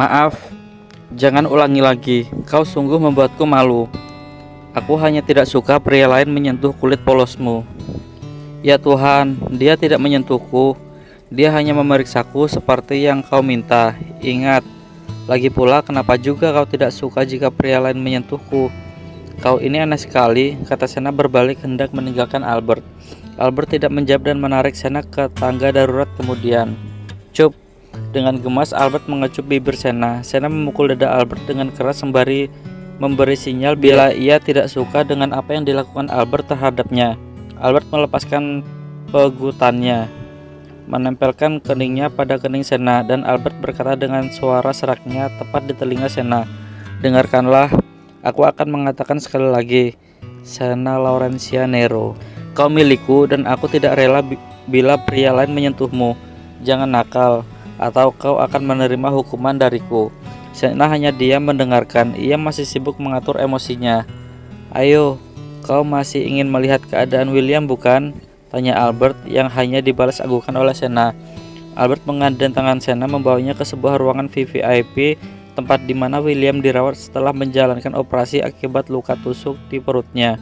Maaf, jangan ulangi lagi. Kau sungguh membuatku malu. Aku hanya tidak suka pria lain menyentuh kulit polosmu. Ya Tuhan, dia tidak menyentuhku. Dia hanya memeriksaku seperti yang kau minta. Ingat, lagi pula kenapa juga kau tidak suka jika pria lain menyentuhku? Kau ini aneh sekali, kata Sena berbalik hendak meninggalkan Albert. Albert tidak menjawab dan menarik Sena ke tangga darurat kemudian. Cup, dengan gemas Albert mengecup bibir Sena. Sena memukul dada Albert dengan keras sembari memberi sinyal bila ia tidak suka dengan apa yang dilakukan Albert terhadapnya. Albert melepaskan pegutannya, menempelkan keningnya pada kening Sena, dan Albert berkata dengan suara seraknya tepat di telinga Sena, "Dengarkanlah, aku akan mengatakan sekali lagi, Sena Laurencia Nero. Kau milikku dan aku tidak rela bila pria lain menyentuhmu. Jangan nakal, atau kau akan menerima hukuman dariku." Sena hanya diam mendengarkan. Ia masih sibuk mengatur emosinya. "Ayo, kau masih ingin melihat keadaan William bukan?" tanya Albert yang hanya dibalas agukan oleh Sena. Albert menggandeng tangan Sena membawanya ke sebuah ruangan VVIP, tempat di mana William dirawat setelah menjalankan operasi akibat luka tusuk di perutnya.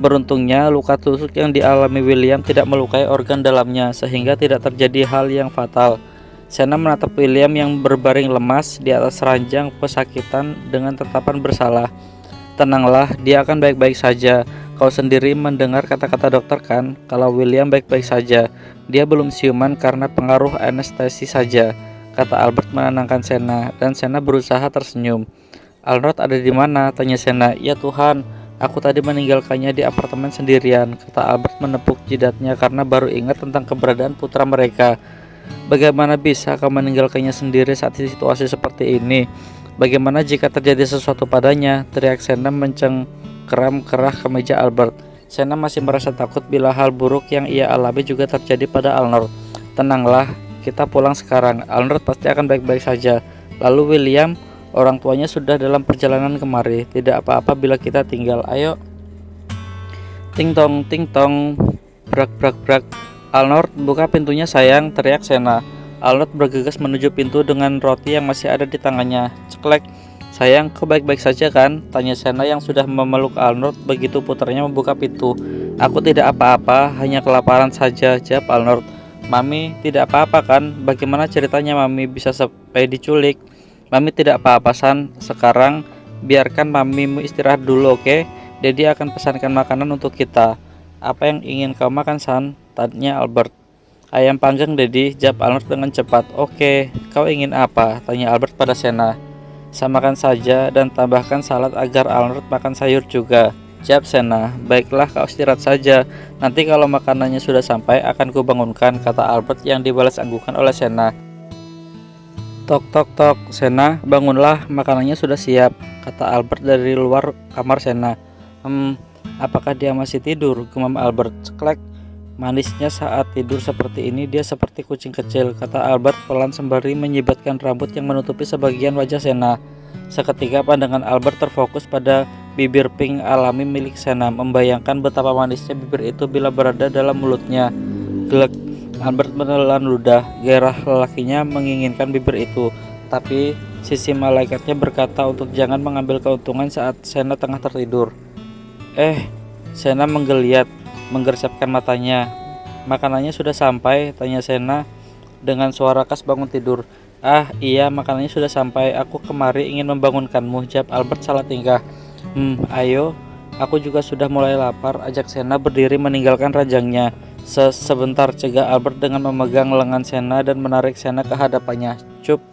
Beruntungnya, luka tusuk yang dialami William tidak melukai organ dalamnya, sehingga tidak terjadi hal yang fatal. Sena menatap William yang berbaring lemas di atas ranjang pesakitan dengan tatapan bersalah. "Tenanglah, dia akan baik-baik saja. Kau sendiri mendengar kata-kata dokter kan, kalau William baik-baik saja. Dia belum siuman karena pengaruh anestesi saja," kata Albert menenangkan Sena, dan Sena berusaha tersenyum. "Arnold ada di mana?" tanya Sena. "Ya Tuhan, aku tadi meninggalkannya di apartemen sendirian," kata Albert menepuk jidatnya karena baru ingat tentang keberadaan putra mereka. "Bagaimana bisa kau meninggalkannya sendiri saat situasi seperti ini? Bagaimana jika terjadi sesuatu padanya?" teriak Sena mencengkeram kerah kemeja Albert. Sena masih merasa takut bila hal buruk yang ia alami juga terjadi pada Arnold. "Tenanglah, kita pulang sekarang. Arnold pasti akan baik-baik saja. Lalu William, orang tuanya sudah dalam perjalanan kemari. Tidak apa-apa bila kita tinggal. Ayo." Ting tong, brak brak brak. "Arnold, buka pintunya sayang," teriak Sena. Arnold bergegas menuju pintu dengan roti yang masih ada di tangannya. Ceklek. "Sayang, kau baik-baik saja kan?" tanya Sena yang sudah memeluk Arnold begitu putranya membuka pintu. "Aku tidak apa-apa, hanya kelaparan saja," jawab Arnold. "Mami tidak apa-apa kan? Bagaimana ceritanya Mami bisa sampai diculik?" "Mami tidak apa-apa San. Sekarang biarkan Mamimu istirahat dulu, oke? Daddy akan pesankan makanan untuk kita." "Apa yang ingin kau makan San?" tanya Albert. "Ayam panggang Daddy," jawab Arnold dengan cepat. "Oke, kau ingin apa?" tanya Albert pada Sena. "Samakan saja dan tambahkan salad agar Arnold makan sayur juga," jawab Sena. "Baiklah, kau istirahat saja. Nanti kalau makanannya sudah sampai akan kubangunkan," kata Albert yang dibalas anggukan oleh Sena. "Tok tok tok, Sena, bangunlah, makanannya sudah siap," kata Albert dari luar kamar Sena. Apakah dia masih tidur?" gumam Albert. Ceklek. "Manisnya saat tidur seperti ini dia seperti kucing kecil," kata Albert pelan sembari menyibatkan rambut yang menutupi sebagian wajah Sena. Seketika pandangan Albert terfokus pada bibir pink alami milik Sena, membayangkan betapa manisnya bibir itu bila berada dalam mulutnya. Glek. Albert menelan ludah. Gairah lelakinya menginginkan bibir itu, tapi sisi malaikatnya berkata untuk jangan mengambil keuntungan saat Sena tengah tertidur. Sena menggeliat, menggersapkan matanya. "Makanannya sudah sampai?" tanya Sena dengan suara khas bangun tidur. "Ah iya, makanannya sudah sampai. Aku kemari ingin membangunkanmu," jawab Albert salah tingkah. Ayo, aku juga sudah mulai lapar," ajak Sena berdiri meninggalkan ranjangnya. Sebentar, cegah Albert dengan memegang lengan Sena dan menarik Sena ke hadapannya. "Cup."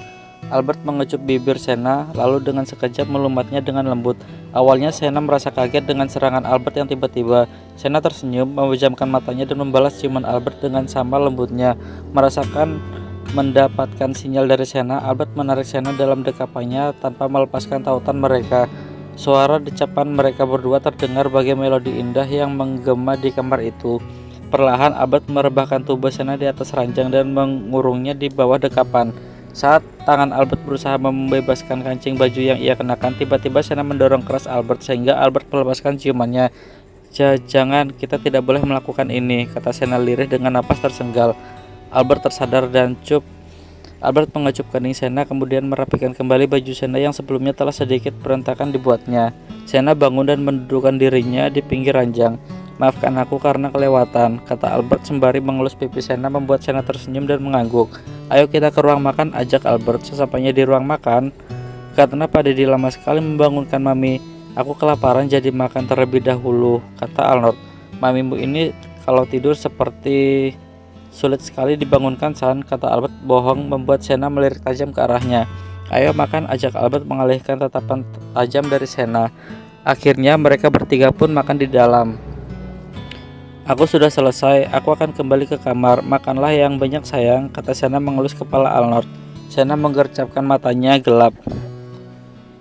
Albert mengecup bibir Sena, lalu dengan sekejap melumatnya dengan lembut. Awalnya Sena merasa kaget dengan serangan Albert yang tiba-tiba. Sena tersenyum, memejamkan matanya dan membalas ciuman Albert dengan sama lembutnya. Mendapatkan sinyal dari Sena, Albert menarik Sena dalam dekapannya tanpa melepaskan tautan mereka. Suara decapan mereka berdua terdengar bagai melodi indah yang menggema di kamar itu. Perlahan Albert merebahkan tubuh Sena di atas ranjang dan mengurungnya di bawah dekapan. Saat tangan Albert berusaha membebaskan kancing baju yang ia kenakan, tiba-tiba Sena mendorong keras Albert sehingga Albert melepaskan ciumannya. Jangan, kita tidak boleh melakukan ini," kata Sena lirih dengan napas tersenggal. Albert tersadar dan Cup Albert mengecup kening Sena kemudian merapikan kembali baju Sena yang sebelumnya telah sedikit berantakan dibuatnya. Sena bangun dan mendudukkan dirinya di pinggir ranjang. "Maafkan aku karena kelewatan," kata Albert sembari mengelus pipi Sena membuat Sena tersenyum dan mengangguk. "Ayo kita ke ruang makan," ajak Albert. Sesampainya di ruang makan, "Karena Pak Deddy lama sekali membangunkan Mami. Aku kelaparan jadi makan terlebih dahulu," kata Arnold. "Mamimu ini kalau tidur seperti sulit sekali dibangunkan, San," kata Albert bohong membuat Sena melirik tajam ke arahnya. "Ayo makan," ajak Albert mengalihkan tatapan tajam dari Sena. Akhirnya mereka bertiga pun makan di dalam. "Aku sudah selesai, aku akan kembali ke kamar. Makanlah yang banyak sayang," kata Sena mengelus kepala Arnold. Sena menggercapkan matanya gelap.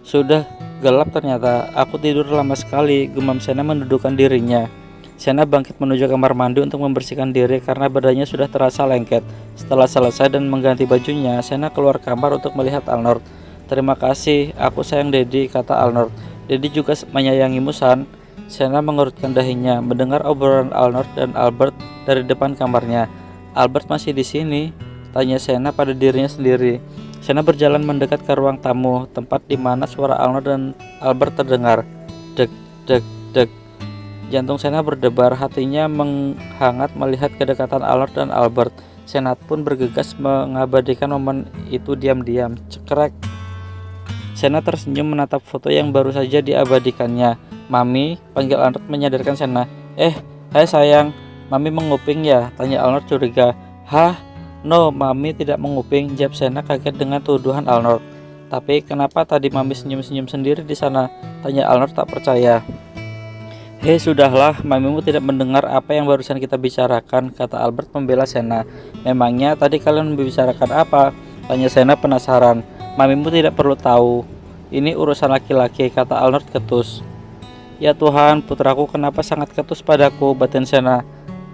"Sudah gelap ternyata, aku tidur lama sekali," gumam Sena mendudukkan dirinya. Sena bangkit menuju kamar mandi untuk membersihkan diri karena badannya sudah terasa lengket. Setelah selesai dan mengganti bajunya, Sena keluar kamar untuk melihat Arnold. "Terima kasih, aku sayang Dedi," kata Arnold. "Dedi juga menyayangimu, San." Sena mengerutkan dahinya mendengar obrolan Arnold dan Albert dari depan kamarnya. "Albert masih di sini?" tanya Sena pada dirinya sendiri. Sena berjalan mendekat ke ruang tamu, tempat di mana suara Arnold dan Albert terdengar. Dek, dek, dek. Jantung Sena berdebar, hatinya menghangat melihat kedekatan Arnold dan Albert. Sena pun bergegas mengabadikan momen itu diam-diam. Cekrek. Sena tersenyum menatap foto yang baru saja diabadikannya. "Mami," panggil Arnold menyadarkan Sena. Hai sayang, Mami menguping ya?" tanya Arnold curiga. "Hah? No, Mami tidak menguping," jawab Sena kaget dengan tuduhan Arnold. "Tapi kenapa tadi Mami senyum-senyum sendiri di sana?" tanya Arnold tak percaya. "Hei sudahlah, Mamimu tidak mendengar apa yang barusan kita bicarakan," kata Albert membela Sena. "Memangnya tadi kalian membicarakan apa?" tanya Sena penasaran. "Mamimu tidak perlu tahu. Ini urusan laki-laki," kata Arnold ketus. "Ya Tuhan, putraku kenapa sangat ketus padaku," batin Sena.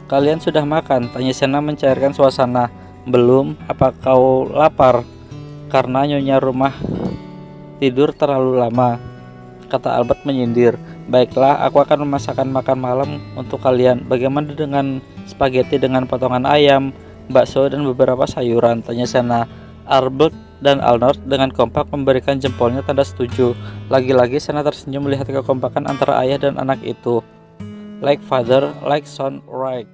"Kalian sudah makan?" tanya Sena mencairkan suasana. "Belum, apa kau lapar?" "Karena nyonya rumah tidur terlalu lama," kata Albert menyindir. "Baiklah, aku akan memasakkan makan malam untuk kalian. Bagaimana dengan spaghetti dengan potongan ayam, bakso, dan beberapa sayuran?" tanya Sena. Albert dan Arnold dengan kompak memberikan jempolnya tanda setuju. Lagi-lagi Sena tersenyum melihat kekompakan antara ayah dan anak itu. Like father, like son, right.